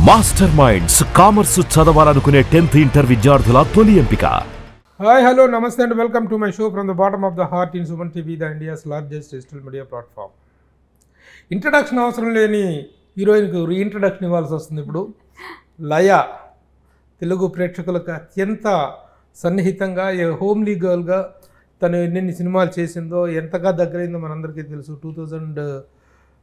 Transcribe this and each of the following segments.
Master minds commerce చదవాలనుకునే 10th inter విద్యార్థుల తొలి ఎంపిక. హాయ్ హలో నమస్తే and welcome to my show from the bottom of the heart in Suman TV, the India's largest digital media platform. Introduction అవసరం లేని హీరోయిన్కు reintroduction ఇవ్వాల్సి వస్తుంది ఇప్పుడు. లయ తెలుగు ప్రేక్షకులకు అత్యంత సన్నిహితంగా హోమ్లీ గర్ల్గా తను ఎన్నెన్ని సినిమాలు చేసిందో, ఎంతగా దగ్గరైందో మనందరికీ తెలుసు.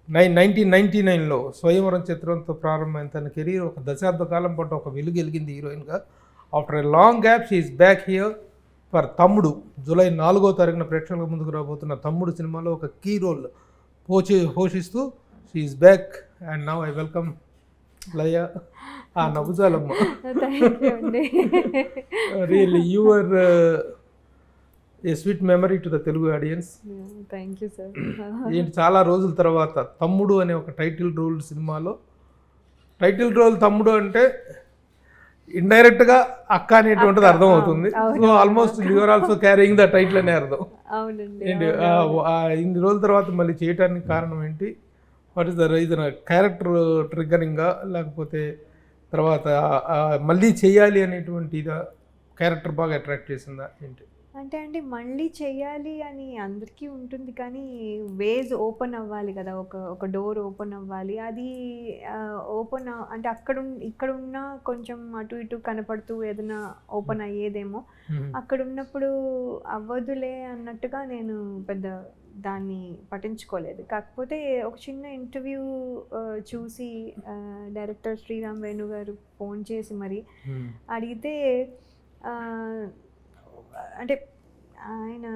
1999లో స్వయంవరం చిత్రంతో ప్రారంభమైన తన కెరీర్ ఒక దశాబ్ద కాలం పాటు ఒక వెలుగు వెలిగింది హీరోయిన్గా. After a long gap she is back here for Thammudu. July 4వ తారీఖున ప్రేక్షకుల ముందుకు రాబోతున్న తమ్ముడు సినిమాలో ఒక కీ రోల్ పోషిస్తూ she is back. And now I welcome Laya. ఆ నవ్వుజాలమ్మ, really you are a sweet memory to the Telugu audience. Thank you sir. ఏంటి చాలా రోజుల తర్వాత తమ్ముడు అనే ఒక టైటిల్ రోల్ సినిమాలో, టైటిల్ రోల్ తమ్ముడు అంటే ఇండైరెక్ట్గా అక్క అనేటువంటిది అర్థం అవుతుంది. So almost you're also carrying the title అనే అర్థం. ఏంటి ఇన్ని రోజుల తర్వాత మళ్ళీ చేయటానికి కారణం ఏంటి? What is the reason? Character ట్రిగ్గరింగా, లేకపోతే తర్వాత మళ్ళీ చేయాలి అనేటువంటి క్యారెక్టర్ బాగా అట్రాక్ట్ చేసిందా ఏంటి? అంటే మళ్ళీ చెయ్యాలి అని అందరికీ ఉంటుంది, కానీ వేస్ ఓపెన్ అవ్వాలి కదా, ఒక డోర్ ఓపెన్ అవ్వాలి. అది ఓపెన్ అంటే ఇక్కడ ఉన్న కొంచెం అటు ఇటు కనపడుతూ ఏదైనా ఓపెన్ అయ్యేదేమో. అక్కడ ఉన్నప్పుడు అవ్వదులే అన్నట్టుగా నేను పెద్ద దాన్ని పట్టించుకోలేదు. కాకపోతే ఒక చిన్న ఇంటర్వ్యూ చూసి డైరెక్టర్ శ్రీరామ్ వేణు గారు ఫోన్ చేసి మరి అడిగితే, అంటే ఆయన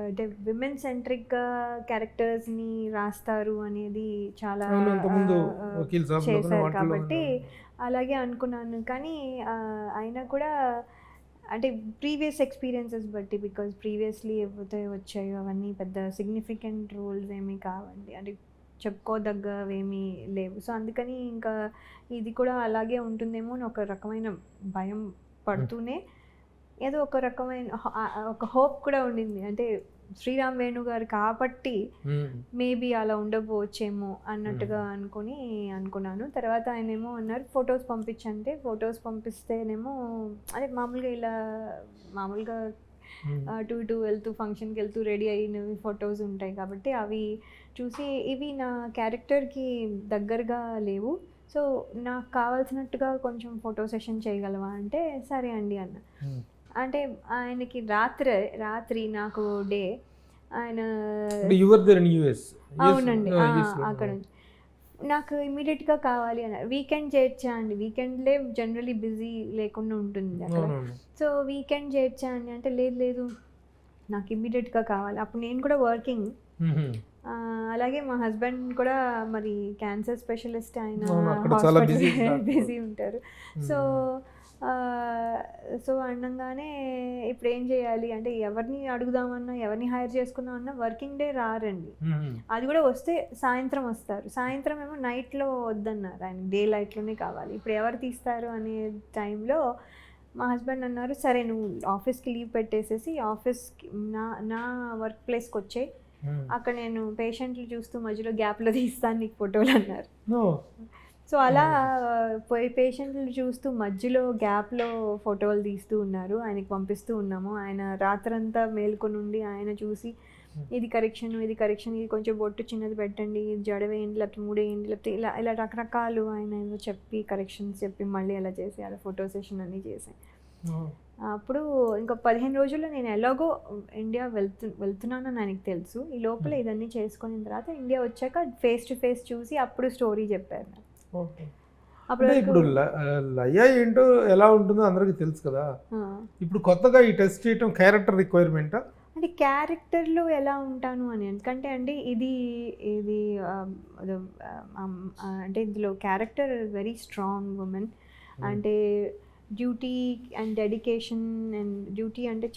అంటే విమెన్ సెంట్రిక్గా క్యారెక్టర్స్ని రాస్తారు అనేది చాలా చేశారు కాబట్టి అలాగే అనుకున్నాను. కానీ ఆయన కూడా అంటే ప్రీవియస్ ఎక్స్పీరియన్సెస్ బట్టి, బికాజ్ ప్రీవియస్లీ ఏవైతే వచ్చాయో అవన్నీ పెద్ద సిగ్నిఫికెంట్ రోల్స్ ఏమీ కావండి, అంటే చెప్పుకోదగ్గవేమీ లేవు. సో అందుకని ఇంకా ఇది కూడా అలాగే ఉంటుందేమో అని ఒక రకమైన భయం పడుతూనే ఏదో ఒక రకమైన ఒక హోప్ కూడా ఉండింది. అంటే శ్రీరామ్ వేణు గారు కాబట్టి మేబీ అలా ఉండకపోవచ్చేమో అన్నట్టుగా అనుకున్నాను. తర్వాత ఆయన ఏమో అన్నారు ఫొటోస్ పంపించంటే, ఫొటోస్ పంపిస్తేనేమో అదే మామూలుగా అటు ఇటు వెళ్తూ ఫంక్షన్కి వెళ్తూ రెడీ అయినవి ఫొటోస్ ఉంటాయి కాబట్టి అవి చూసి ఇవి నా క్యారెక్టర్కి దగ్గరగా లేవు, సో నాకు కావాల్సినట్టుగా కొంచెం ఫోటో సెషన్ చేయగలవా అంటే సరే అండి అన్న. అంటే ఆయనకి రాత్రి నాకు డే ఆయన అవునండి అక్కడ నాకు ఇమీడియట్గా కావాలి అన్నారు. వీకెండ్ చేయొచ్చా అండి, వీకెండ్లే జనరలీ బిజీ లేకుండా ఉంటుంది అక్కడ, సో వీకెండ్ చేయొచ్చా అండి అంటే లేదు నాకు ఇమీడియట్గా కావాలి. అప్పుడు నేను కూడా వర్కింగ్, అలాగే మా హస్బెండ్ కూడా మరి క్యాన్సర్ స్పెషలిస్ట్, ఆయన బిజీ ఉంటారు. సో అనగానే ఇప్పుడు ఏం చేయాలి అంటే ఎవరిని అడుగుదామన్నా, ఎవరిని హైర్ చేసుకుందామన్నా వర్కింగ్ డే రారండి. అది కూడా వస్తే సాయంత్రం వస్తారు. సాయంత్రం ఏమో నైట్లో వద్దన్నారు, ఆయన డే లైట్లోనే కావాలి. ఇప్పుడు ఎవరు తీస్తారు అనే టైంలో మా హస్బెండ్ అన్నారు సరే నువ్వు ఆఫీస్కి లీవ్ పెట్టేసేసి ఆఫీస్కి నా వర్క్ ప్లేస్కి వచ్చే, అక్కడ నేను పేషెంట్లు చూస్తూ మధ్యలో గ్యాప్లో తీస్తాను నీకు ఫోటోలు అన్నారు. సో అలా పోయి పేషెంట్లు చూస్తూ మధ్యలో గ్యాప్లో ఫోటోలు తీస్తూ ఉన్నారు, ఆయనకి పంపిస్తూ ఉన్నాము. ఆయన రాత్రంతా మేల్కొని ఉండి ఆయన చూసి ఇది కరెక్షన్, ఇది కొంచెం బొట్టు చిన్నది పెట్టండి, ఇది జడవేయండి, లేకపోతే మూడేయండి, లేకపోతే ఇలా రకరకాలు ఆయన ఏదో చెప్పి కరెక్షన్స్ చెప్పి మళ్ళీ అలా చేసి అలా ఫోటో సెషన్ అన్నీ చేశాను. అప్పుడు ఇంకా 15 రోజుల్లో నేను ఎలాగో ఇండియా వెళ్తున్నానని ఆయనకి తెలుసు. ఈ లోపల ఇదన్నీ చేసుకున్న తర్వాత ఇండియా వచ్చాక ఫేస్ టు ఫేస్ చూసి అప్పుడు స్టోరీ చెప్పారు. అప్పుడు ఇప్పుడు లయ ఏంటో ఎలా ఉంటుందో అందరికీ తెలుసు కదా, ఇప్పుడు కొత్తగా ఈ టెస్ట్ చేయటం క్యారెక్టర్ రిక్వైర్మెంటా? అంటే క్యారెక్టర్లో ఎలా ఉంటాను అని, ఎందుకంటే అంటే ఇది అంటే ఇందులో క్యారెక్టర్ వెరీ స్ట్రాంగ్ ఉమెన్, అంటే duty and dedication, and duty అంటే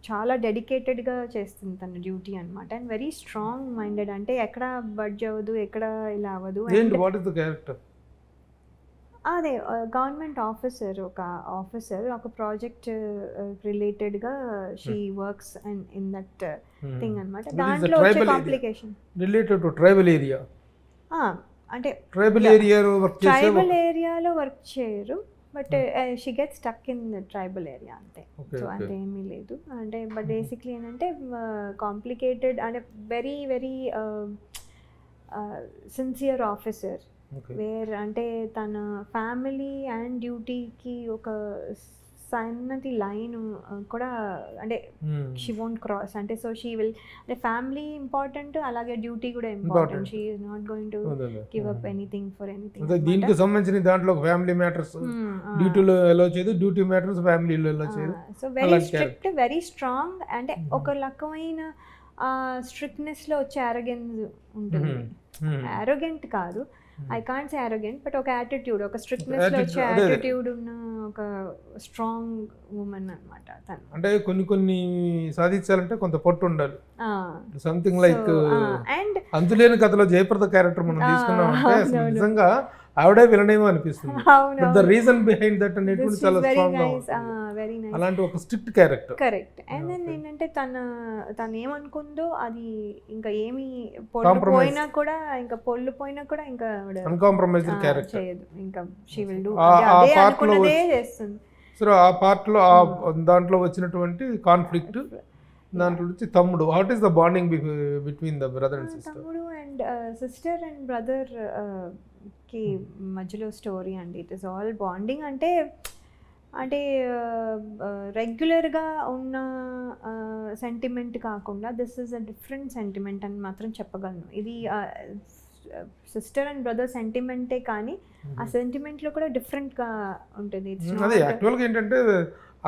చాలా డెడికేటెడ్గా చేస్తుంది తన డ్యూటీ అనమాట. అండ్ వెరీ స్ట్రాంగ్ మైండెడ్, అంటే ఎక్కడ బడ్జ్ అవ్వదు, ఎక్కడ ఇలా అవ్వదు. అదే గవర్నమెంట్ ఆఫీసర్, ఒక ప్రాజెక్ట్ రిలేటెడ్గా she works and in that thing అనమాట. దాంట్లో వచ్చే complication related to tribal area. అంటే ట్రైబల్ ఏరియాలో వర్క్ చేసే ట్రైబల్ ఏరియాలో వర్క్ చేయరు, but she get stuck in the tribal area అంతే. సో అంటే ఏమీ లేదు అంటే, బట్ బేసిక్లీ ఏంటంటే కాంప్లికేటెడ్ అంటే very very sincere officer, where అంటే తన ఫ్యామిలీ అండ్ డ్యూటీకి ఒక సన్నటి లైన్ కూడా అంటే షీ వోంట్ క్రాస్ అంటే. సో షీ విల్ అంటే ఫ్యామిలీ ఇంపార్టెంట్, అలాగే డ్యూటీ కూడా important. She is not going to give up anything for anything. దీనికి సంబంధించిన దాంట్లో ఫ్యామిలీ మ్యాటర్స్ డ్యూటీలో ఎలా చేయదు, డ్యూటీ మ్యాటర్స్ ఫ్యామిలీలో ఎలా చేయదు. So very strict, very strong అంటే ఒక రకమైన స్ట్రిక్ట్నెస్ లో వచ్చే అరోగెన్స్ ఉంటుంది. అరోగెంట్ కాదు, I can't say arrogant, but ఒక యాటిట్యూడ్, ఒక స్ట్రిక్ట్నెస్ లో వచ్చే యాటిట్యూడ్ ఉన్న ఒక స్ట్రాంగ్ ఉమెన్ అన్నమాట తను. అంటే కొన్ని సాధించాలంటే కొంత పట్టు ఉండాలి. సంథింగ్ లైక్ అండ్ అంతులేని కథలో జయప్రద క్యారెక్టర్ మనం తీసుకున్నాం అంటే నిజంగా ఆవిడే విలనేమో అనిపిస్తుంది. ద రీజన్ బిహైండ్ దట్ అనేటువంటి చాలా స్ట్రాంగ్ గా ఉంటుంది. అలాంటి ఒక strict character. Correct. And then ఏంటంటే తను ఏమనుకుందో అది ఇంకా ఏమి పోయినా కూడా, ఇంకా పొల్లు పోయినా కూడా ఇంకా అన్కాంప్రమైజ్డ్ క్యారెక్టర్ చేయదు. ఇంకా షీ విల్ డు అదే అనుకున్నదే చేస్తుంది. సో ఆ పార్ట్ లో దాంట్లో వచ్చినటువంటి కాన్ఫ్లిక్ట్, దాంట్లో నుంచి తమ్ముడు, what is the bonding between the brother and sister? తమ్ముడు అండ్ సిస్టర్ అండ్ బ్రదర్ కి మధ్యలో స్టోరీ అండి. ఇట్ ఈస్ ఆల్ బాండింగ్ అంటే రెగ్యులర్గా ఉన్న సెంటిమెంట్ కాకుండా this is a different sentiment అని మాత్రం చెప్పగలను. ఇది సిస్టర్ అండ్ బ్రదర్ సెంటిమెంటే కానీ ఆ సెంటిమెంట్లో కూడా డిఫరెంట్గా ఉంటుంది. అదే యాక్చువల్గా ఏంటంటే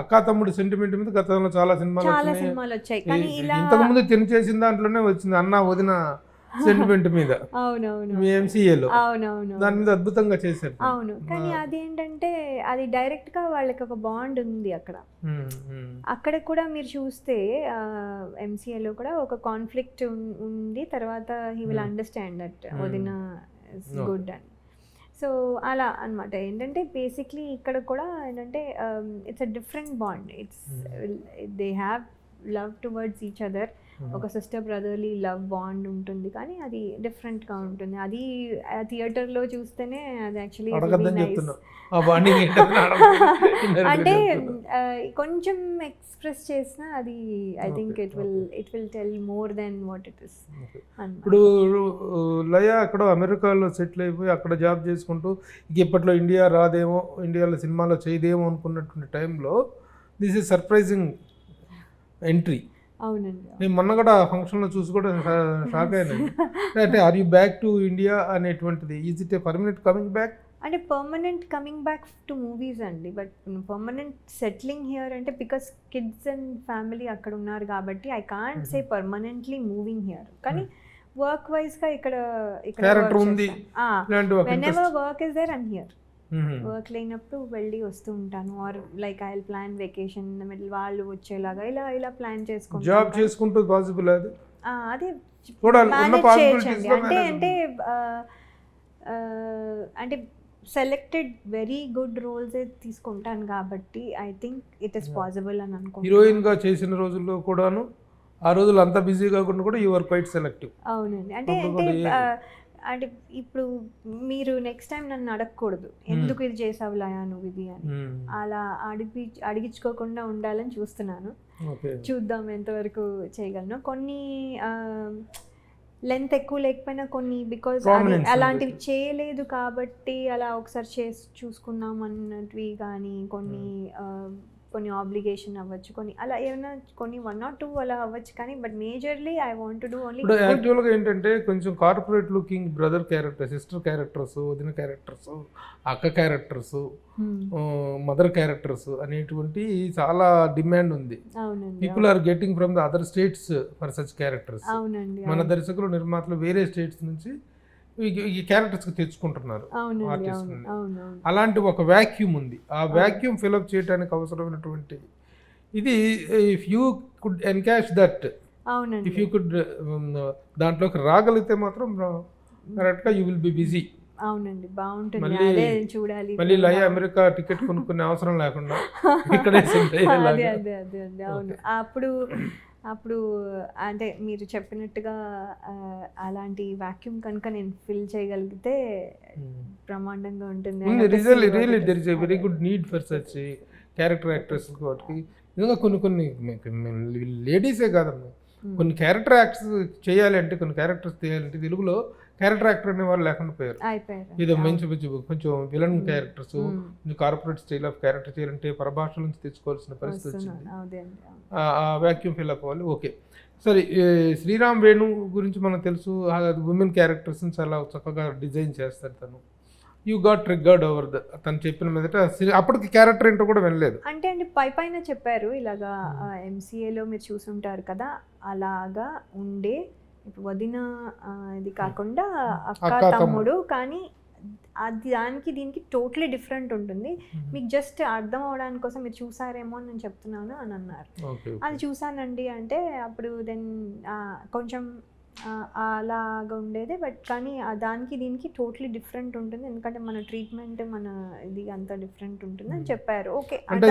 అక్కా తమ్ముడు సెంటిమెంట్ మీద గతంలో చాలా సినిమాలు వచ్చాయి, కానీ ఇలా ఇంతకుముందు తిని చేసిన దాంట్లోనే వచ్చింది అన్న వదిన సెంటిమెంట్ మీద. అవునవును, ఎంసీఏలో అవునవును, దాని మీద అద్భుతంగా చేశారు. అవును. కానీ అదేంటంటే అది డైరెక్ట్ గా వాళ్ళకి ఒక బాండ్ ఉంది అక్కడ. అక్కడ కూడా మీరు చూస్తే ఎంసీఏలో కూడా ఒక కాన్ఫ్లిక్ట్ ఉంది, తర్వాత హీ విల్ అండర్స్టాండ్ దట్ వదిన ఇస్ గుడ్ అని. సో అలా అనమాట. ఏంటంటే బేసిక్లీ ఇక్కడ కూడా ఏంటంటే it's a different bond. They have love towards each other. ఒక సిస్టర్ బ్రదర్లీ లవ్ బాండ్ ఉంటుంది, కానీ అది డిఫరెంట్గా ఉంటుంది. అది థియేటర్లో చూస్తేనే అది యాక్చువల్లీ అంటే కొంచెం ఎక్స్ప్రెస్ చేసినా అది I think it will tell more than what it is. ఇప్పుడు లయ అక్కడ అమెరికాలో సెటిల్ అయిపోయి అక్కడ జాబ్ చేసుకుంటూ ఇప్పట్లో ఇండియా రాదేమో, ఇండియాలో సినిమాలో చేయదేమో అనుకున్నటువంటి టైంలో దిస్ ఈజ్ సర్ప్రైజింగ్ ఎంట్రీ. అవునండి. నేను మొన్న కూడా ఫంక్షన్లో చూసి కూడా షాక్ అయినా. అంటే are you back to India అనేటువంటిది, is it a permanent coming back? అంటే permanent coming back to movies అండి, బట్ పర్మనెంట్ సెటిలింగ్ హియర్ అంటే బికాస్ కిడ్స్ అండ్ ఫ్యామిలీ అక్కడ ఉన్నారు కాబట్టి I can't say permanently moving here. కానీ వర్క్ వైజ్గా ఇక్కడ whenever work is there I'm here. Work లేనప్పుడు వెళ్ళి వస్తూ ఉంటాను, or like I will plan vacation in the middle, వాళ్ళు వచ్చేలాగా ఇలా ప్లాన్ చేసుకుంటాను. జాబ్ చేసుకుంటూ పాసిబుల్ అది అదే మేనేజ్ అంటే అంటే సెలెక్టెడ్ వెరీ గుడ్ రోల్స్ తీసుకుంటాను కాబట్టి I think it is possible అని అనుకుంటున్నాను. హీరోయిన్గా చేసిన రోజుల్లో కూడాను ఆ రోజులు అంతా బిజీ కాకుండా కూడా యు ఆర్ క్వైట్ సెలెక్టివ్. అవునండి. అంటే ఇప్పుడు మీరు నెక్స్ట్ టైం నన్ను అడగకూడదు ఎందుకు ఇది చేసావు లయా నువ్వు ఇది అని, అలా అడిగించుకోకుండా ఉండాలని చూస్తున్నాను. చూద్దాం ఎంతవరకు చేయగలను. కొన్ని లెంత్ ఎక్కువ లేకపోయినా కొన్ని బికాజ్ అలాంటివి చేయలేదు కాబట్టి అలా ఒకసారి చూసుకుందాం అన్నటివి, కానీ కొన్ని ఆబ్లిగేషన్ అవ్వచ్చు, కొన్ని అలా ఏమైనా కొన్ని 1 or 2 అలా అవ్వచ్చు, కానీ but majorly I want to do only. ఇప్పుడు యాక్చువల్గా ఏంటంటే కొంచెం corporate looking brother character, sister characters, వదిన క్యారెక్టర్స్, అక్క క్యారెక్టర్స్, మదర్ క్యారెక్టర్స్ అనేటువంటి చాలా డిమాండ్ ఉంది. People are getting from the other states for such characters. మన దర్శకులు నిర్మాతలు వేరే స్టేట్స్ నుంచి ఈ క్యారెక్టర్స్ తెచ్చుకుంటున్నారు ఆర్టిస్ట్. అలాంటి ఒక వ్యాక్యూమ్ ఉంది. ఆ వ్యాక్యూమ్ ఫిల్అప్ చేయడానికి అవసరమైనటువంటి ఇది if you could encash that, if you could దాంట్లోకి రాగలిగితే మాత్రం కరెక్ట్గా యూ విల్ బి బిజీ. అవునండి, బాగుంటుంది. చూడాలి మళ్ళీ లయ అమెరికా టికెట్ కొనుక్కునే అవసరం లేకుండా ఇక్కడే. అవును. అప్పుడు అప్పుడు అంటే మీరు చెప్పినట్టుగా అలాంటి వాక్యూమ్ కనుక నేను ఫిల్ చేయగలిగితే బ్రహ్మాండంగా ఉంటుంది. Really there is a very good need for such character actors. వాటికి నిజంగా కొన్ని లేడీసే కాదమ్మా, కొన్ని క్యారెక్టర్ యాక్టర్స్ చేయాలి అంటే, కొన్ని క్యారెక్టర్స్ చేయాలంటే తెలుగులో క్యారెక్టర్ యాక్టర్ అనే వాళ్ళు లేకుండా పోయారు. ఇది మంచి కొంచెం విలన్ క్యారెక్టర్స్, కొంచెం కార్పొరేట్ స్టైల్ ఆఫ్ క్యారెక్టర్ చేయాలంటే పరభాషల నుంచి తెచ్చుకోవాల్సిన పరిస్థితి వచ్చింది. ఆ వ్యాక్యూమ్ ఫిల్ అవ్వాలి. ఓకే, సరే. శ్రీరామ్ వేణు గురించి మనకు తెలుసు, ఉమెన్ క్యారెక్టర్స్ని చాలా చక్కగా డిజైన్ చేస్తారు తను. యూ గాట్ ట్రిగ్గర్డ్ ఓవర్ తను చెప్పిన మీదట అప్పటికి క్యారెక్టర్ ఏంటో కూడా వినలేదు. అంటే పైన చెప్పారు ఇలాగా ఎంసీఏలో మీరు చూసుంటారు కదా, అలాగా ఉండే ఇప్పుడు వదిన ఇది కాకుండా అక్క తమ్ముడు, కానీ అది దానికి దీనికి టోటలీ డిఫరెంట్ ఉంటుంది. మీకు జస్ట్ అర్థం అవడానికి కోసం మీరు చూసారేమో అని నేను చెప్తున్నాను అని అన్నారు. అది చూసానండి అంటే అప్పుడు దెన్ కొంచెం అలాగా ఉండేది. బట్ కానీ దానికి దీనికి టోటలీ డిఫరెంట్ ఉంటుంది, ఎందుకంటే మన ట్రీట్మెంట్ మన ఇది అంతా డిఫరెంట్ ఉంటుంది అని చెప్పారు. ఓకే, అంటే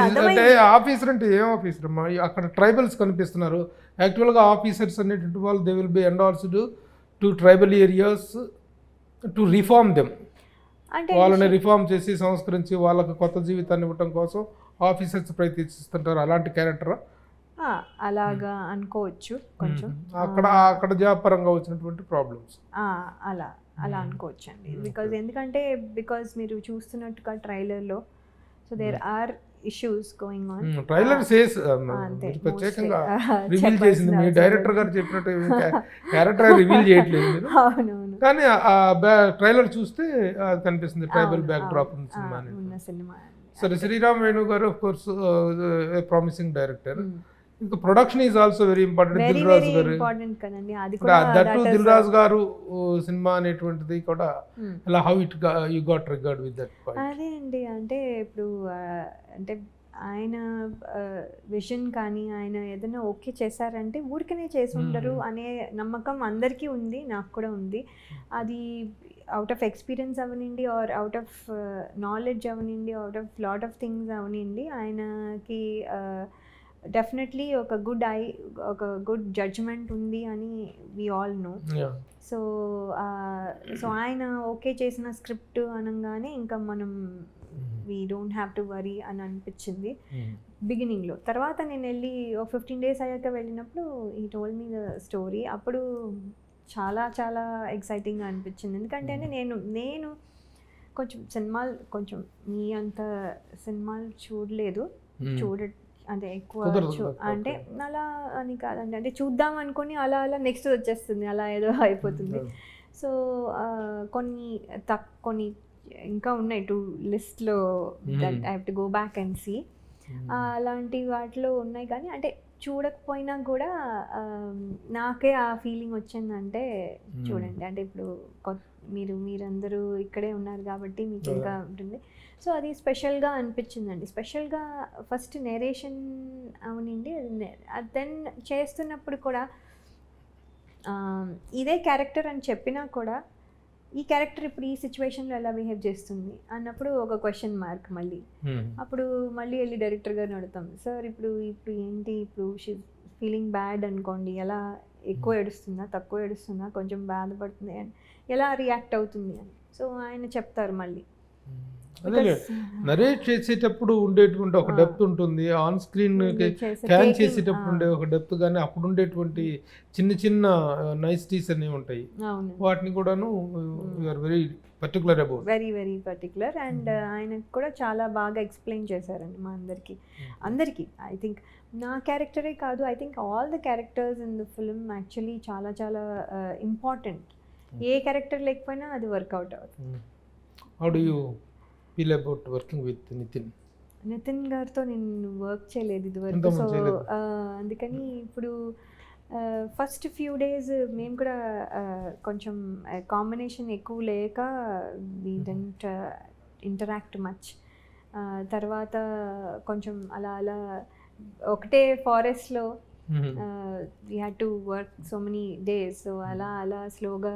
ఆఫీసర్ అంటే ఏం ఆఫీసర్ అమ్మా? అక్కడ ట్రైబల్స్ కనిపిస్తున్నారు. యాక్చువల్గా ఆఫీసర్స్ అనేటువంటి వాళ్ళు they will be endorsed to tribal areas to reform them. వాళ్ళని రిఫార్మ్ చేసి సంస్కరించి వాళ్ళకి కొత్త జీవితాన్ని ఇవ్వటం కోసం ఆఫీసర్స్ ప్రయత్నిస్తుంటారు. అలాంటి క్యారెక్టరా? అలాగా అనుకోవచ్చు కొంచెం. అక్కడ జాబ్ పరంగా వచ్చినటువంటి ప్రాబ్లమ్స్ అలా అనుకోవచ్చు అండి. బికాజ్ మీరు చూస్తున్నట్టుగా ట్రైలర్లో so there are issues going on. Trailer says ప్రత్యేకంగా రివీల్ చేసింది మీ డైరెక్టర్ గారు చెప్పినట్టు క్యారెక్టర్ రివీల్ చేయట్లేదు మీరు. అవునవును, కానీ ఆ ట్రైలర్ చూస్తే అది కనిపిస్తుంది ట్రైబల్ బ్యాక్ డ్రాప్ ఉన్న సినిమా. సరే, Sriram Venu garu of course promising director. ఇంకా production is also very important. Dil Raju garu that Dil Raju garu సినిమా అనేటువంటిది కూడా అలా how it you got triggered with that point? అదే అండి, అంటే ఇప్పుడు అంటే ఆయన విజన్ కానీ ఆయన ఏదైనా ఓకే చేశారంటే ఊరికనే చేసి ఉండరు అనే నమ్మకం అందరికీ ఉంది, నాకు కూడా ఉంది. అది అవుట్ ఆఫ్ ఎక్స్పీరియన్స్ అవనండి, ఆర్ అవుట్ ఆఫ్ నాలెడ్జ్ అవనండి, out of lot of things అవనండి, ఆయనకి డెఫినెట్లీ ఒక గుడ్ జడ్జ్మెంట్ ఉంది అని వి ఆల్ నో. సో ఆయన ఓకే చేసిన స్క్రిప్ట్ అనగానే ఇంకా మనం we don't have to worry అని అనిపించింది బిగినింగ్లో. తర్వాత నేను వెళ్ళి ఒక 15 days అయ్యాక వెళ్ళినప్పుడు ఈ టోల్డ్ మీ ద స్టోరీ. అప్పుడు చాలా చాలా ఎక్సైటింగ్గా అనిపించింది, ఎందుకంటే నేను కొంచెం మీ అంత సినిమాలు చూడలేదు, అంటే ఎక్కువ అంటే అలా అని కాదండి, అంటే చూద్దాం అనుకుని అలా నెక్స్ట్ వచ్చేస్తుంది, అలా ఏదో అయిపోతుంది. సో కొన్ని ఇంకా ఉన్నాయి 2 లిస్ట్లో that I have to go back and see. అలాంటి వాటిలో ఉన్నాయి, కానీ అంటే చూడకపోయినా కూడా నాకే ఆ ఫీలింగ్ వచ్చిందంటే చూడండి, అంటే ఇప్పుడు మీరందరూ ఇక్కడే ఉన్నారు కాబట్టి మీకు ఇంకా ఉంటుంది. సో అది స్పెషల్గా అనిపించిందండి. స్పెషల్గా ఫస్ట్ నేరేషన్ అవనండి, దెన్ చేస్తున్నప్పుడు కూడా ఇదే క్యారెక్టర్ అని చెప్పినా కూడా ఈ క్యారెక్టర్ ఇప్పుడు ఈ సిచ్యువేషన్లో ఎలా బిహేవ్ చేస్తుంది అన్నప్పుడు ఒక క్వశ్చన్ మార్క్. అప్పుడు మళ్ళీ వెళ్ళి డైరెక్టర్ గారిని అడుగుతాం, సార్ ఇప్పుడు ఏంటి, ఇప్పుడు షీ ఫీలింగ్ బ్యాడ్ అనుకోండి, ఎలా ఎక్కువ ఏడుస్తుందా, తక్కువ ఏడుస్తుందా, కొంచెం బాధపడుతుంది అని, ఎలా రియాక్ట్ అవుతుంది అని. సో ఆయన చెప్తారు మళ్ళీ. అదే నరేట్ చేసేటప్పుడు ఉండేటువంటి ఒక డెప్త్ ఉంటుంది, ఆన్ స్క్రీన్ క్యాన్ చేసేటప్పుడు ఉండే ఒక డెప్త్, కానీ అప్పుడు ఉండేటువంటి చిన్న నైస్టీస్ అనేవి ఉంటాయి, వాటిని కూడాను you're very particular about. Very particular. And ఆయనకు కూడా చాలా బాగా ఎక్స్ప్లెయిన్ చేశారండి మా అందరికీ. ఐ థింక్ నా క్యారెక్టరే కాదు, I think all the characters in the film actually చాలా చాలా ఇంపార్టెంట్. ఏ క్యారెక్టర్ లేకపోయినా అది వర్కౌట్ అవుతుంది. How do you feel about working with Nithiin గారితో నేను వర్క్ చేయలేదు ఇదివరకు, సో అందుకని ఇప్పుడు ఫస్ట్ ఫ్యూ డేస్ మేము కూడా కొంచెం కాంబినేషన్ ఎక్కువ లేక వి డోంట్ ఇంటరాక్ట్ మచ్. తర్వాత కొంచెం అలా ఒకటే ఫారెస్ట్లో we had to work so many days, so అలా స్లోగా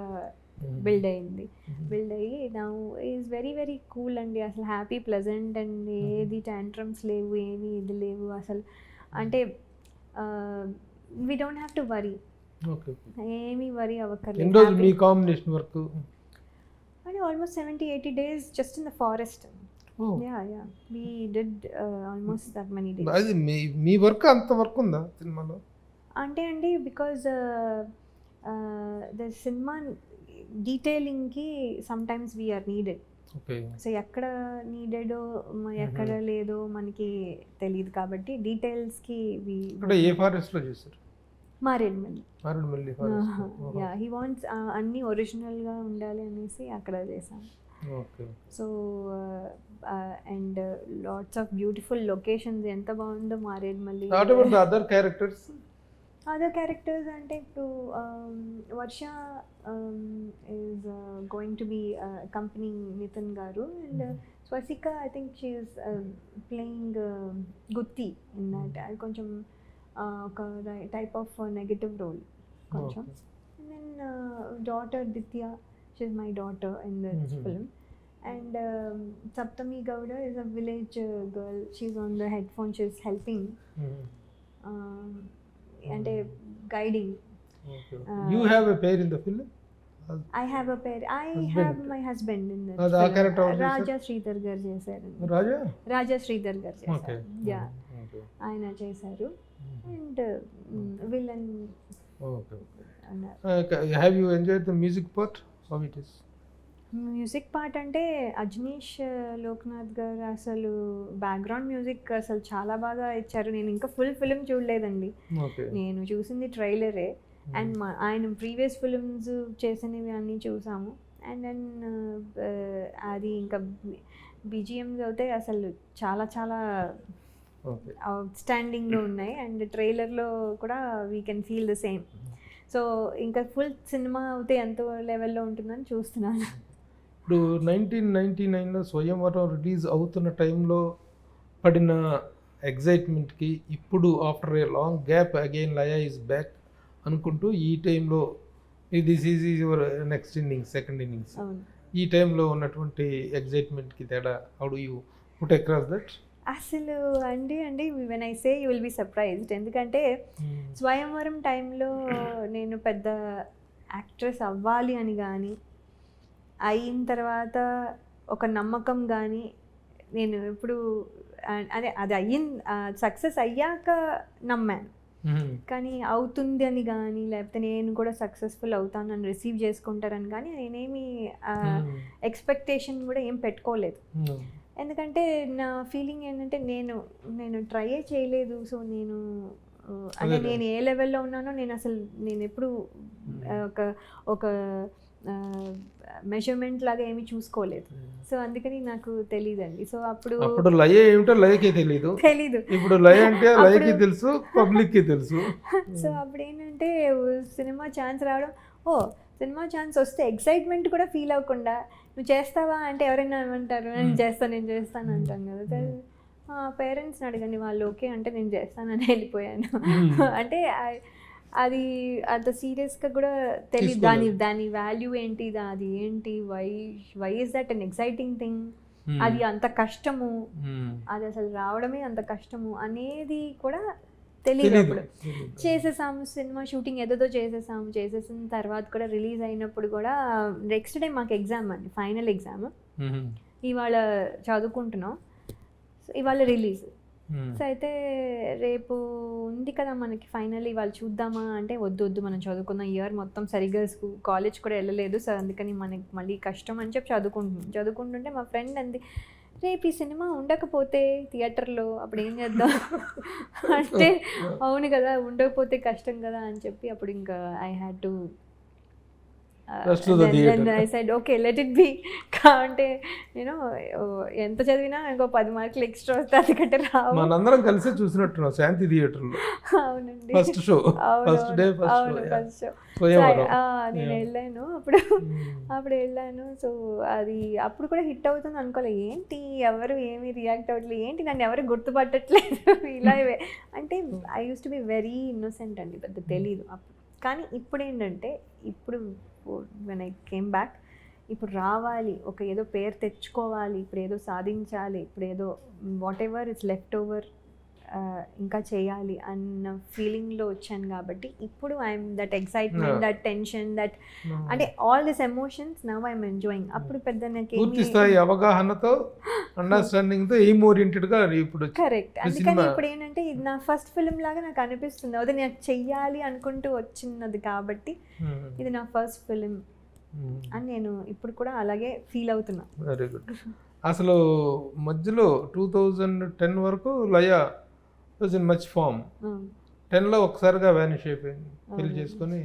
బిల్డ్ అయ్యి నా ఈజ్ వెరీ కూల్ అండి, అసలు హ్యాపీ ప్లెజెంట్ అండ్ ఏది ట్యాంట్రమ్స్ లేవు, ఏమి ఇది లేవు అసలు. అంటే we don't have to worry, okay. ఏమీ వరీ ఎన్ని అవ్వక్కర్లేదు. రోజులు మీ కాంబినేషన్ వర్క్? అంటే almost 70-80 days just in the forest. Yeah. We did almost that many days. అది మీ వర్క్ అంత వర్క్ ఉందా సినిమాలో? అంటే అండి బికాజ్ ద సినిమా డీటెయిలింగ్కి sometimes we are needed. Okay. So ఎక్కడ నీడెడో ఎక్కడ లేదో మనకి తెలియదు కాబట్టి డీటెయిల్స్కి ఇక్కడ ఏ ఫారెస్ట్లో చేశారు? Maredumalli. Maredumalli forest. Yeah, he wants అన్నీ ఒరిజినల్గా ఉండాలి అనేసి అక్కడ చేసాం. Okay. So and lots of beautiful locations, ఎంత బాగుందో Maredumalli. What about the other characters? Other characters అంటే ఇప్పుడు Varsha is going to be company Nitin garu, and Swasika I think she is playing Gutti in that. అది కొంచెం ఒక టైప్ ఆఫ్ నెగటివ్ రోల్ కొంచెం. And then daughter Ditya, she is my daughter in this film. And Saptami Gowda is a village girl. She's on the headphone. She's helping. And guiding. Okay. You have a pair in the film? I have a pair. I Husband. have my husband in the That film. character also, Raja Sridhar garu chesaru. Raja Sridhar garu chesaru. Okay. Yeah. Okay. Ayana chesaru. And villain. Okay. Have you enjoyed the music part? How it is? Music part అంటే అజ్నీష్ లోక్నాథ్ గారు అసలు background music అసలు చాలా బాగా ఇచ్చారు. నేను ఇంకా full film చూడలేదండి, నేను చూసింది ట్రైలరే. అండ్ ఆయన ప్రీవియస్ ఫిలిమ్స్ చేసినవి అన్నీ చూసాము. అండ్ దెన్ అది ఇంకా బీజిఎమ్స్ అయితే అసలు చాలా చాలా అవుట్ స్టాండింగ్లో ఉన్నాయి. అండ్ ట్రైలర్లో కూడా we can feel the same. So ఇంకా ఫుల్ సినిమా అయితే ఎంత లెవెల్లో ఉంటుందని చూస్తున్నాను. ఇప్పుడు 1999లో స్వయంవరం రిలీజ్ అవుతున్న టైంలో పడిన ఎగ్జైట్మెంట్కి ఇప్పుడు after a long gap again Laya is back అనుకుంటూ ఈ టైంలో this is your next innings, second innings, ఈ టైంలో ఉన్నటువంటి ఎగ్జైట్మెంట్కి తేడా how do you put across that? అసలు అండి when I say you will be surprised. ఎందుకంటే స్వయంవరం టైంలో నేను పెద్ద యాక్ట్రెస్ అవ్వాలి అని కానీ, అయిన తర్వాత ఒక నమ్మకం కానీ నేను ఎప్పుడు అదే అది సక్సెస్ అయ్యాక నమ్మాను. కానీ అవుతుంది అని కానీ, లేకపోతే నేను కూడా సక్సెస్ఫుల్ అవుతాను, నన్ను రిసీవ్ చేసుకుంటారని కానీ నేనేమి ఎక్స్పెక్టేషన్ కూడా ఏం పెట్టుకోలేదు. ఎందుకంటే నా ఫీలింగ్ ఏంటంటే నేను ట్రైయే చేయలేదు. సో అంటే నేను ఏ లెవెల్లో ఉన్నానో నేను ఎప్పుడు ఒక మెజర్మెంట్ లాగా ఏమీ చూసుకోలేదు. సో అందుకని నాకు తెలియదండి. సో అప్పుడు లయ ఏమిటో లయకే తెలీదు, ఇప్పుడు లయ అంటే లయకి తెలుసు, పబ్లిక్కి తెలుసు. సో అప్పుడు ఏంటంటే సినిమా ఛాన్స్ రావడం, సినిమా ఛాన్స్ వస్తే ఎక్సైట్మెంట్ కూడా ఫీల్ అవ్వకుండా నువ్వు చేస్తావా అంటే ఎవరైనా ఏమంటారు, నేను చేస్తాను అంటాను కదా. పేరెంట్స్ని అడగండి, వాళ్ళు ఓకే అంటే నేను చేస్తానని వెళ్ళిపోయాను. అంటే అది అంత సీరియస్గా కూడా తెలియదు దాని వాల్యూ ఏంటి, అది ఏంటి, why is that unexciting thing, అది అంత కష్టము, అది అసలు రావడమే అంత కష్టము అనేది కూడా తెలియదు. అప్పుడు చేసేసాము, సినిమా షూటింగ్ ఏదో చేసేసిన తర్వాత కూడా రిలీజ్ అయినప్పుడు కూడా నెక్స్ట్ డే మాకు ఎగ్జామ్ అండి, ఫైనల్ ఎగ్జామ్. ఇవాళ చదువుకుంటున్నాం, ఇవాళ రిలీజ్. సో అయితే రేపు ఉంది కదా మనకి ఫైనల్, ఇవాళ చూద్దామా అంటే వద్దు మనం చదువుకుందాం, ఇయర్ మొత్తం సరిగ్గా కాలేజ్ కూడా వెళ్ళలేదు, సో అందుకని మనకి మళ్ళీ కష్టం అని చెప్పి చదువుకుంటుంటే మా ఫ్రెండ్ అంది, రేపు ఈ సినిమా ఉండకపోతే థియేటర్లో అప్పుడు ఏం చేద్దాం అంటే అవును కదా, ఉండకపోతే కష్టం కదా అని చెప్పి అప్పుడు ఇంకా I had to I side okay let it be. అంటే నేను ఎంత చదివినా ఇంకో 10 మార్కులు ఎక్స్ట్రా వస్తే అందుకంటే రావు. మనందరం కలిసి చూసినట్టున్నాం శాంతి థియేటర్లో. అవునండి, ఫస్ట్ షో. నేను వెళ్ళాను అప్పుడు వెళ్ళాను. సో అది అప్పుడు కూడా హిట్ అవుతుంది అనుకోలే. ఏంటి ఎవరు ఏమీ రియాక్ట్ అవ్వట్లేదు, ఏంటి నన్ను ఎవరు గుర్తుపట్టట్లేదు ఇలా అంటే I use to be very innocent అండి, పెద్ద తెలీదు అప్పుడు. కానీ ఇప్పుడు ఏంటంటే ఇప్పుడు వెన్ ఐ కేమ్ బ్యాక్, ఇప్పుడు రావాలి, ఒక ఏదో పేరు తెచ్చుకోవాలి, ఇప్పుడు ఏదో సాధించాలి, ఇప్పుడు ఏదో whatever it's left over ఇంకా చేయాలి అన్న ఫీలింగ్లో వచ్చాను కాబట్టి ఇప్పుడు I'm that excitement, that tension, that అంటే all this emotions now I'm enjoying. అప్పుడు పెద్ద పూర్తి స్థాయి అవగాహనతో అండర్స్టాండింగ్ తో ఎయిమ్ ఓరియంటెడ్ గా ఇప్పుడు కరెక్ట్. అందుకని ఇప్పుడు ఏంటంటే ఇది నా ఫస్ట్ ఫిల్మ్ లాగా నాకు అనిపిస్తుంది. అదే నేను చెయ్యాలి అనుకుంటూ వచ్చినది కాబట్టి ఇది నా ఫస్ట్ ఫిలిం అని నేను ఇప్పుడు కూడా అలాగే ఫీల్ అవుతున్నా. Very good. అసలు మధ్యలో 2010 వరకు లయ వాజ్ ఇన్ మచ్ ఫామ్. 10లో ఒకసారిగా వ్యానిష్ అయిపోయింది, పెళ్లి చేసుకొని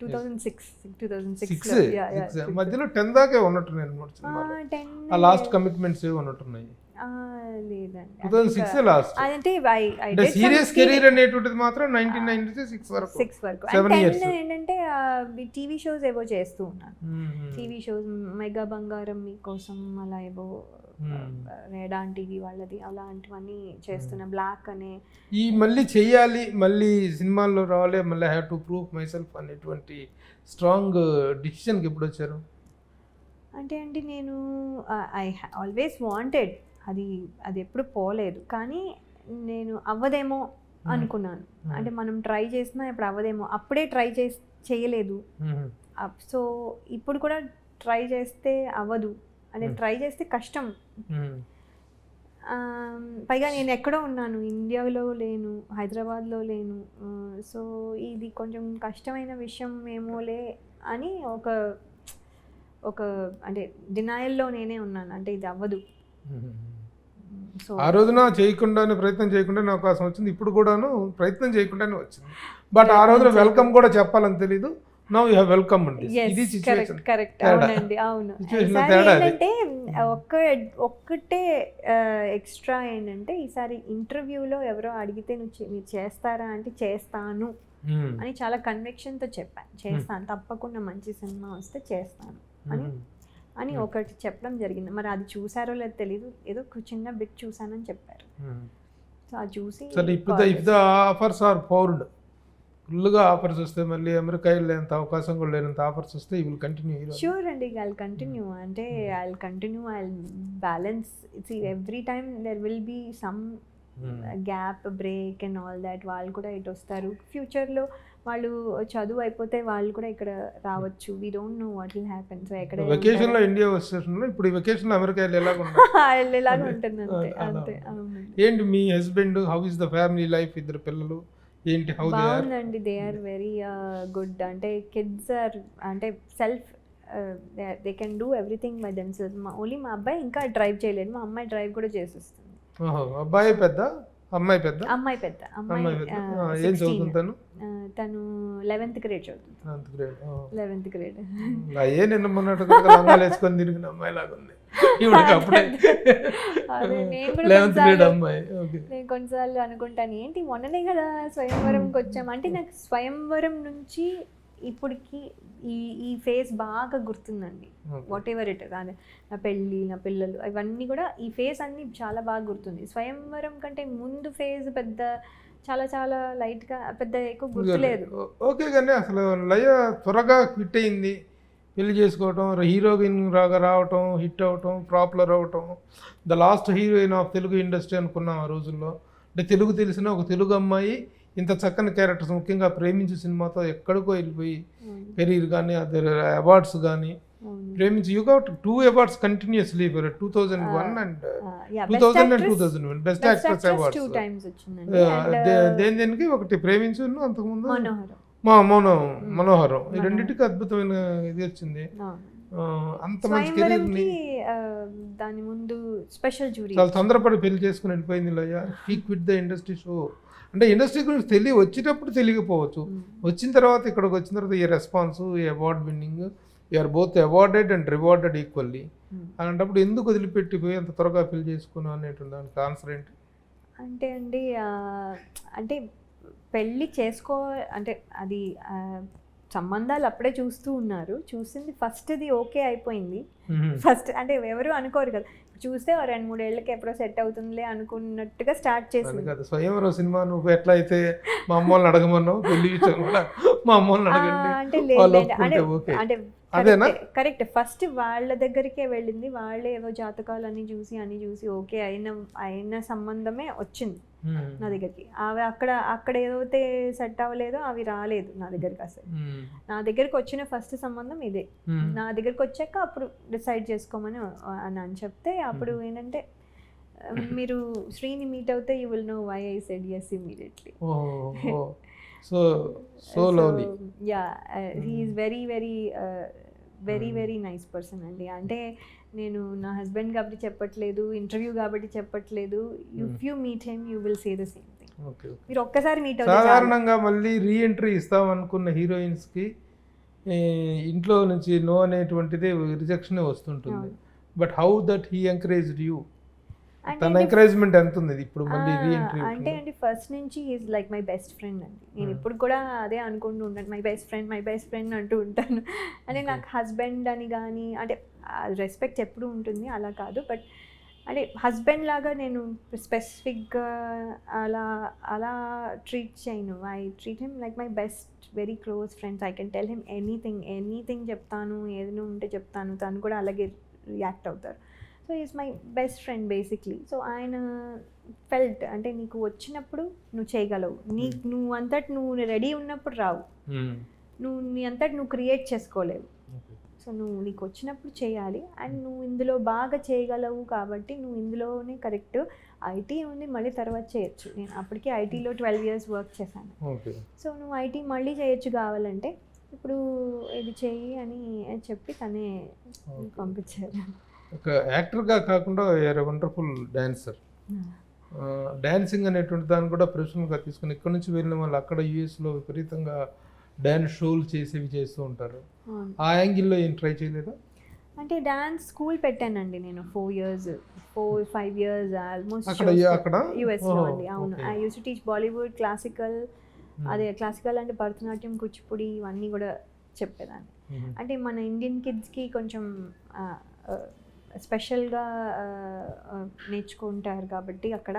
2006 మధ్యలో 10 దాకే ఉన్నట్టు నేను ఆ లాస్ట్ కమిట్మెంట్స్ ఉన్నట్టున్నాయి. లేదండి 2006 లాస్ట్. అంటే సీరియస్ కెరీర్ అనేటువంటిది మాత్రం 1996 వరకు 7 years. ఏంటంటే టీవీ షోస్ ఏవో చేస్తూ ఉన్నాను. టీవీ షోస్ మెగా బంగారం మీకోసం అలా ఏవో రేడాన్ టీవీ వాళ్ళది అలాంటివన్నీ చేస్తున్నా. బ్లాక్ అనే ఈ మళ్ళీ చెయ్యాలి, మళ్ళీ సినిమాల్లో రావాలి, మళ్ళీ have to prove my self అనేటువంటి స్ట్రాంగ్ డిసిషన్కి ఎప్పుడు వచ్చారు? అంటే అండి నేను ఐ ఆల్వేస్ వాంటెడ్, అది ఎప్పుడు పోలేదు. కానీ నేను అవ్వదేమో అనుకున్నాను. అంటే మనం ట్రై చేసినా ఇప్పుడు అవ్వదేమో, అప్పుడే ట్రై చేయలేదు. సో ఇప్పుడు కూడా ట్రై చేస్తే అవ్వదు, అంటే ట్రై చేస్తే కష్టం. పైగా నేను ఎక్కడో ఉన్నాను, ఇండియాలో లేను, హైదరాబాద్లో లేను. సో ఇది కొంచెం కష్టమైన విషయం ఏమోలే అని ఒక అంటే డినయల్లో నేనే ఉన్నాను. అంటే ఇది అవ్వదు. సో ఆ రోజున చేయకుండానే ప్రయత్నం చేయకుండానే అవకాశం వచ్చింది, ఇప్పుడు కూడాను ప్రయత్నం చేయకుండానే వచ్చింది. బట్ ఆ రోజున వెల్కమ్ కూడా చెప్పాలని తెలీదు. నౌ యు హావ్ వెల్కమ్ అండి. ఇది సిచువేషన్. కరెక్ట్. అవునండి, అవును. ఏంటంటే ఒక్కటే ఎక్స్ట్రా ఏంటంటే ఈసారి ఇంటర్వ్యూలో ఎవరో అడిగితే మీరు చేస్తారా అంటే చేస్తాను అని చాలా కన్విక్షన్తో చెప్పాను. చేస్తాను, తప్పకుండా మంచి సినిమా వస్తే చేస్తాను అని ఒకటి చెప్పడం జరిగింది. మరి అది చూసారో లేదో తెలీదు, ఏదో చిన్న బిట్ చూసానని చెప్పారు. సో అది చూసి if the offers are poured, ఫుల్గా ఆఫర్స్ వస్తే, మళ్ళీ అమెరికా వెళ్ళేంత అవకాశం కూడా లేనంత ఆఫర్స్ వస్తే యూ విల్ కంటిన్యూ? షూర్ అండి, ఐ విల్ కంటిన్యూ. అంటే I will continue, I will balance. Every time there will be some gap, break and all that. వాళ్ళు కూడా ఇటు వస్తారు ఫ్యూచర్లో, వాళ్ళు చదువు అయిపోతే వాళ్ళు కూడా ఇక్కడ రావచ్చు. We don't know what will happen. So ఎక్కడ వెకేషన్ లో ఇండియా వస్తుంది, ఇప్పుడు వెకేషన్ లో అమెరికా ఎలాగ ఉంటుంది అంతే. ఏంటి మీ husband, how is the family life, ఇద్దరు పిల్లలు ఏంటి, హౌ దే ఆర్? బాగుందండి, దే ఆర్ వెరీ గుడ్. అంటే కిడ్స్ ఆర్ అంటే self, they can do everything by themselves. Only మా అబ్బాయి ఇంకా డ్రైవ్ చేయలేదు, మా అమ్మాయి డ్రైవ్ కూడా చేసేస్తుంది. అబ్బాయి పెద్ద, అమ్మాయి పెద్ద? అమ్మాయి పెద్ద. ఏం చదువుతుంటాను? తను 11th grade చదువుతుంది. 11th grade. అయ్యే నిన్న మొన్నట్టు లంగాలు వేసుకొని తిరిగిన అమ్మాయి లాగా ఉంది. నేను కొన్నిసార్లు అనుకుంటాను, ఏంటి మొన్ననే కదా స్వయంవరంకి వచ్చాము. అంటే నాకు స్వయంవరం నుంచి ఇప్పటికి ఈ ఫేజ్ బాగా గుర్తుందండి. వాట్ ఎవర్ ఇట్, అదే నా పెళ్ళి, నా పిల్లలు, ఇవన్నీ కూడా ఈ ఫేజ్ అన్ని చాలా బాగా గుర్తుంది. స్వయంవరం కంటే ముందు ఫేజ్ పెద్ద చాలా చాలా లైట్గా, పెద్ద ఎక్కువ గుర్తులేదు. ఓకే, కానీ అసలు లయ త్వరగా క్విట్ అయింది, పెళ్లి చేసుకోవటం, హీరోయిన్ రావటం, హిట్ అవటం, పాపులర్ అవటం, the last heroine of Telugu industry అనుకున్నాం ఆ రోజుల్లో. అంటే తెలుగు తెలిసిన ఒక తెలుగు అమ్మాయి ఇంత చక్కని క్యారెక్టర్స్, ముఖ్యంగా ప్రేమించే సినిమాతో ఎక్కడికో వెళ్ళిపోయి కెరీర్ కానీ అదర్ అవార్డ్స్ కానీ ప్రేమించి, you got 2 awards continuously for 2001 and 2001 best actress awards. దేనికి ఒకటి ప్రేమించు, అంతకుముందు మనోహరం, ఈ రెండింటికి అద్భుతమైన ఇది వచ్చింది. అంత మంచి కెరీర్ ని దాని ముందు స్పెషల్ జ్యూరీ చాలా తొందరపడి పెళ్లి చేసుకుని వెళ్ళిపోయింది Laya. He quit the industry. So అంటే ఇండస్ట్రీ గురించి వచ్చేటప్పుడు తెలియకపోవచ్చు, వచ్చిన తర్వాత ఇక్కడికి వచ్చిన తర్వాత ఈ రెస్పాన్స్, ఈ award winning, you're both awarded and rewarded equally. అలాంటప్పుడు ఎందుకు వదిలిపెట్టిపోయి అంత త్వరగా పెళ్లి చేసుకున్నాను అనేటువంటి దానికి ఆన్సర్ ఏంటి? అంటే అండి, అంటే పెళ్ళి అంటే అది సంబంధాలు అప్పుడే చూస్తూ ఉన్నారు. చూసింది ఫస్ట్ది ఓకే అయిపోయింది. ఫస్ట్ అంటే ఎవరు అనుకోరు కదా, చూస్తే 2-3 ఏళ్ళకి ఎప్పుడో సెట్ అవుతుందిలే అనుకున్నట్టుగా స్టార్ట్ చేసింది. కదా స్వయంవరం సినిమా నువ్వు ఎట్లా అయితే మా అమ్మోళ్ళని అడగమన్నావు, పెళ్లి విషయం కూడా మా అమ్మోళ్ళని అడగండి అంటే వాళ్ళు లేదు ఒప్పుకుంటే ఓకే. అంటే అదేనా? కరెక్ట్, ఫస్ట్ వాళ్ళ దగ్గరికే వెళ్ళింది, వాళ్ళే ఏవో జాతకాలు అన్ని చూసి ఓకే అయిన సంబంధమే వచ్చింది నా దగ్గరికి. అవి అక్కడ ఏదైతే సెట్ అవ్వలేదో అవి రాలేదు నా దగ్గరికి అసలు. నా దగ్గరికి వచ్చిన ఫస్ట్ సంబంధం ఇదే. నా దగ్గరికి వచ్చాక అప్పుడు డిసైడ్ చేసుకోమని అని చెప్తే అప్పుడు ఏంటంటే మీరు శ్రీని మీట్ అవుతే you will know why I said yes immediately. So lovely. He is very nice person అండి. అంటే నేను నా హస్బెండ్ కాబట్టి చెప్పట్లేదు, ఇంటర్వ్యూ కాబట్టి చెప్పట్లేదు. If you meet him you will say the same thing. మీరు ఒక్కసారి మీట్ అవుతే సాధారణంగా మళ్ళీ రీఎంట్రీ ఇస్తాం అనుకున్న హీరోయిన్స్కి ఇంట్లో నుంచి నో అనేటువంటిది రిజెక్షన్ వస్తుంటుంది. But how that he encouraged you? తన ఎంకరేజ్మెంట్ ఎంత ఉంది ఇప్పుడు మళ్ళీ రీఎంట్రీ? అంటే ఫస్ట్ నుంచి is like my best friend అండి. నేను ఇప్పుడు కూడా అదే అనుకుంటూ ఉంటాను, మై బెస్ట్ ఫ్రెండ్ అంటూ ఉంటాను. అంటే నాకు హస్బెండ్ అని కానీ అంటే రెస్పెక్ట్ ఎప్పుడు ఉంటుంది అలా కాదు, బట్ అంటే హస్బెండ్ లాగా నేను స్పెసిఫిక్గా అలా ట్రీట్ చేయను. I treat him like my best very close friends. I can tell him anything చెప్తాను, ఏదైనా ఉంటే చెప్తాను, తను కూడా అలాగే రియాక్ట్ అవుతారు. So is my best friend basically. So ఆయన ఫెల్ట్ అంటే నీకు వచ్చినప్పుడు నువ్వు చేయగలవు, నువ్వు అంతటి నువ్వు రెడీ ఉన్నప్పుడు రావు, నీ అంతటి నువ్వు క్రియేట్ చేసుకోలేవు. సో నీకు వచ్చినప్పుడు చేయాలి, అండ్ నువ్వు ఇందులో బాగా చేయగలవు కాబట్టి నువ్వు ఇందులోనే కరెక్ట్. ఐటీ ఉంది, మళ్ళీ తర్వాత చేయొచ్చు. నేను అప్పటికే ఐటీలో 12 years వర్క్ చేశాను. సో నువ్వు ఐటీ మళ్ళీ చేయొచ్చు కావాలంటే, ఇప్పుడు ఇది చెయ్యి అని చెప్పి తనే పంపించారు. ఒక యాక్టర్గా కాకుండా వేరే వండర్ఫుల్ డాన్సర్. డాన్సింగ్ అనేటువంటి దాన్ని కూడా ప్రొఫెషనల్గా తీసుకుని ఇక్కడ నుంచి వెళ్ళిన వాళ్ళు అక్కడ యూఎస్లో విపరీతంగా డాన్స్ షోలు చేస్తూ ఉంటారు. ఆ యాంగిల్లో ఏం ట్రై చేయలేదా? అంటే డాన్స్ స్కూల్ పెట్టానండి నేను 4-5 years ఆల్మోస్ట్ అక్కడ యూఎస్లో అండి. అవును, I use to teach Bollywood, classical. అదే క్లాసికల్ అంటే భరతనాట్యం, కూచిపూడి ఇవన్నీ కూడా చెప్పేదాన్ని. అంటే మన ఇండియన్ కిడ్స్కి కొంచెం స్పెషల్గా నేర్చుకుంటారు కాబట్టి అక్కడ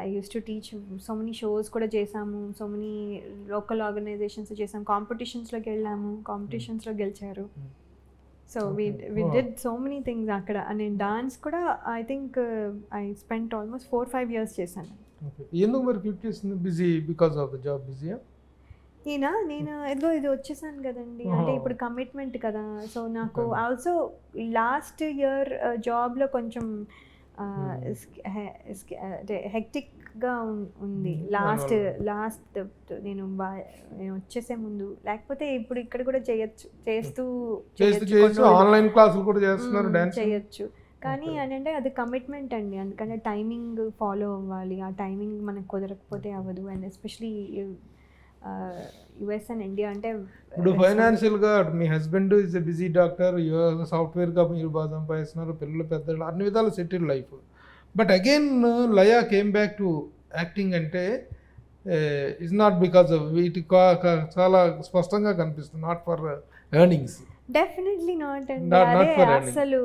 I use to teach. So many shows కూడా చేసాము, సో మెనీ లోకల్ ఆర్గనైజేషన్స్ చేసాము, కాంపిటీషన్స్లోకి వెళ్ళాము, కాంపిటీషన్స్లో గెలిచారు. So we did so many things అక్కడ. నేను డాన్స్ కూడా I think I spent almost 4-5 years చేశాను. ఎందుకు మరి క్విట్ చేసింది? Busy, because of the job బిజీయా? నేను ఇది వచ్చేసాను కదండి, అంటే ఇప్పుడు కమిట్మెంట్ కదా. సో నాకు ఆల్సో లాస్ట్ ఇయర్ జాబ్లో కొంచెం హెక్టిక్గా ఉంది. లాస్ట్ నేను వచ్చేసే ముందు, లేకపోతే ఇప్పుడు ఇక్కడ కూడా చేస్తూ ఆన్లైన్ క్లాసులు కూడా చేస్తున్నారు, చేయొచ్చు. కానీ ఏంటంటే అది కమిట్మెంట్ అండి, అందుకని టైమింగ్ ఫాలో అవ్వాలి. ఆ టైమింగ్ మనకు కుదరకపోతే అవ్వదు. And especially US and India అంటే ఇప్పుడు ఫైనాన్షియల్గా మీ husband is a busy doctor, సాఫ్ట్వేర్గా మీరు బాగా సంపాదిస్తున్నారు, పిల్లలు పెద్దలు అన్ని విధాలు settle life. But again Laya came back to acting అంటే ఇస్ నాట్ బికాస్ ఆఫ్ వీటి చాలా స్పష్టంగా కనిపిస్తుంది, not for earnings. Definitely not అండి. అసలు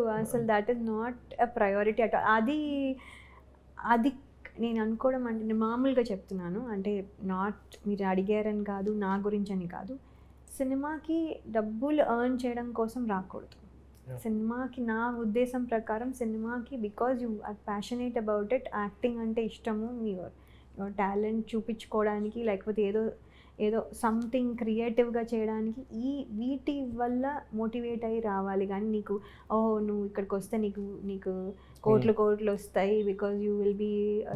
that is not a priority at. అది నేను అనుకోవడం అంటే నేను మామూలుగా చెప్తున్నాను, అంటే మీరు అడిగారని కాదు, నా గురించి అని కాదు. సినిమాకి డబ్బులు ఎర్న్ చేయడం కోసం రాకూడదు. సినిమాకి నా ఉద్దేశం ప్రకారం సినిమాకి because you are passionate about it, acting అంటే ఇష్టము, మీ టాలెంట్ చూపించుకోవడానికి, లేకపోతే ఏదో సంథింగ్ క్రియేటివ్గా చేయడానికి వీటి వల్ల మోటివేట్ అయ్యి రావాలి. కానీ నీకు నువ్వు ఇక్కడికి వస్తే నీకు కోట్లు వస్తాయి, because you will be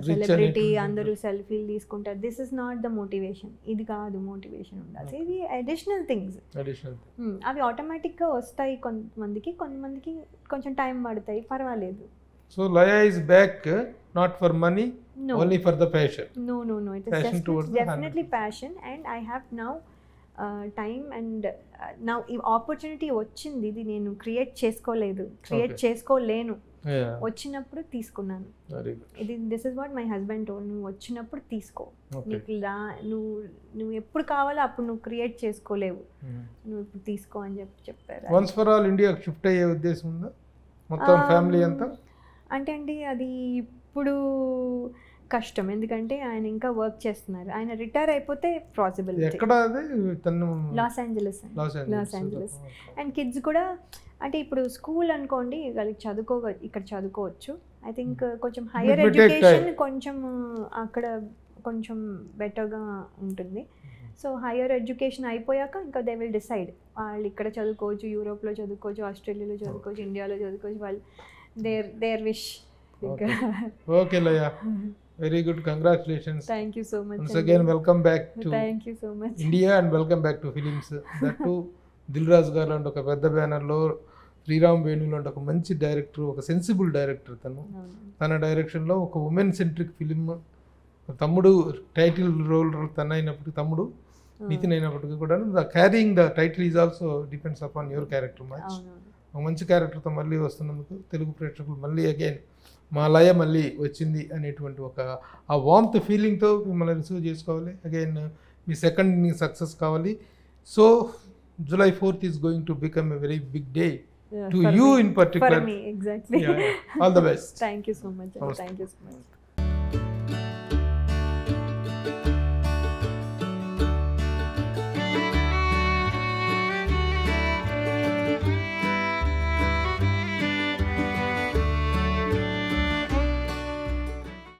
celebrity, అందరూ సెల్ఫీలు తీసుకుంటారు. This is not the motivation. ఇది కాదు మోటివేషన్ ఉండాలి. ఇది అడిషనల్ థింగ్స్, అవి ఆటోమేటిక్గా వస్తాయి. కొంతమందికి కొంచెం టైం పడతాయి, పర్వాలేదు. So Laya is back, not for money, only for the passion. No, it is definitely passion, and I have now time and now opportunity వచ్చింది. ఇది నేను క్రియేట్ చేసుకోలేను. వచ్చినప్పుడు తీసుకున్నాను. Very good. This is what my husband told, నువ్వు వచ్చినప్పుడు తీసుకో, Okay. నీకు నువ్వు ఎప్పుడు కావాలో అప్పుడు నువ్వు క్రియేట్ చేసుకోలేవు, నువ్వు ఇప్పుడు తీసుకో అని చెప్పారు. వన్స్ ఫర్ ఆల్ ఇండియాకి షిఫ్ట్ అయ్యే ఉద్దేశం ఉందా మొత్తం ఫ్యామిలీ అంతా? అంటే అండి అది ఇప్పుడు కష్టం, ఎందుకంటే ఆయన ఇంకా వర్క్ చేస్తున్నారు. ఆయన రిటైర్ అయిపోతే పాసిబుల్. ఎక్కడ అది తను? Los Angeles. అండ్ కిడ్స్ కూడా అంటే ఇప్పుడు స్కూల్ అనుకోండి, వాళ్ళకి ఇక్కడ చదువుకోవచ్చు. ఐ థింక్ కొంచెం హైయర్ ఎడ్యుకేషన్ కొంచెం అక్కడ కొంచెం బెటర్గా ఉంటుంది. సో హైయర్ ఎడ్యుకేషన్ అయిపోయాక ఇంకా దే విల్ డిసైడ్, వాళ్ళు ఇక్కడ చదువుకోవచ్చు, యూరోప్లో చదువుకోవచ్చు, ఆస్ట్రేలియాలో చదువుకోవచ్చు, ఇండియాలో చదువుకోవచ్చు, వాళ్ళు their wish. Okay Laya, very good, congratulations. Thank you so much. Once again welcome back to thank you so much India and welcome back to films. That too Dil Raju garu లాంటి ఒక పెద్ద బ్యానర్లో, శ్రీరామ్ వేణు లాంటి ఒక మంచి డైరెక్టర్, ఒక సెన్సిబుల్ డైరెక్టర్ తన డైరెక్షన్లో ఒక ఉమెన్ సెంట్రిక్ ఫిలిం. తమ్ముడు టైటిల్ రోల్ తన అయినప్పటికీ, తమ్ముడు నితిన్ అయినప్పటికీ కూడా carrying the title is also depends upon your character much. ఒక మంచి క్యారెక్టర్తో మళ్ళీ వస్తున్నందుకు తెలుగు ప్రేక్షకులు మళ్ళీ అగైన్ మా లయ మళ్ళీ వచ్చింది అనేటువంటి ఒక ఆ వార్మ్త్ ఫీలింగ్తో మిమ్మల్ని రిసీవ్ చేసుకోవాలి. అగైన్ మీ సెకండ్ సక్సెస్ కావాలి. So July 4th is going to become a very big day to you in particular. For me, exactly. All the best. Thank you so much. Thank you so much.